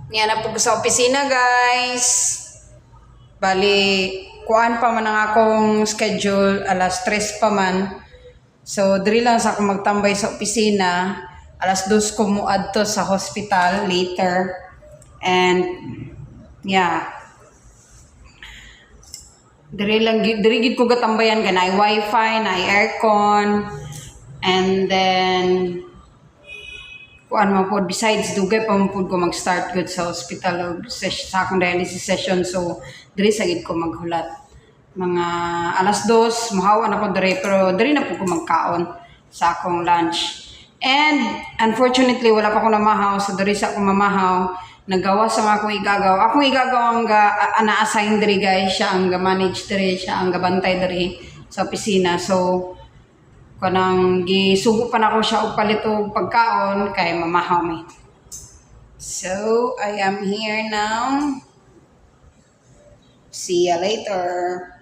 Nga na po sa opisina, guys. Bali, kuan pa man ang akong schedule, alas 3 pa man. So, diri lang sa akong magtambay sa opisina. Alas 2 ko muadto sa hospital later. And, yeah. Diri gid ko gatambayan ka na wifi, na aircon. And then, kuan mo po, besides dugay pa mo po ko mag-start good sa hospital o sa akong dialysis session. So, diri sa gid ko maghulat. Mga alas 2, mahawan ako diri, pero diri na po ko magkaon sa akong lunch. And, unfortunately, wala pa ko namahaw. So, diri sa akong mamahaw, nagawa sa mga akong igagaw. Akong igagaw ang na-assign diri, guys. Siya ang manage diri, siya ang gabantay diri sa opisina. So, kanang gisugo pa na ko siya og palit og pagkaon kay mamahaw mi. So, I am here now. See you later.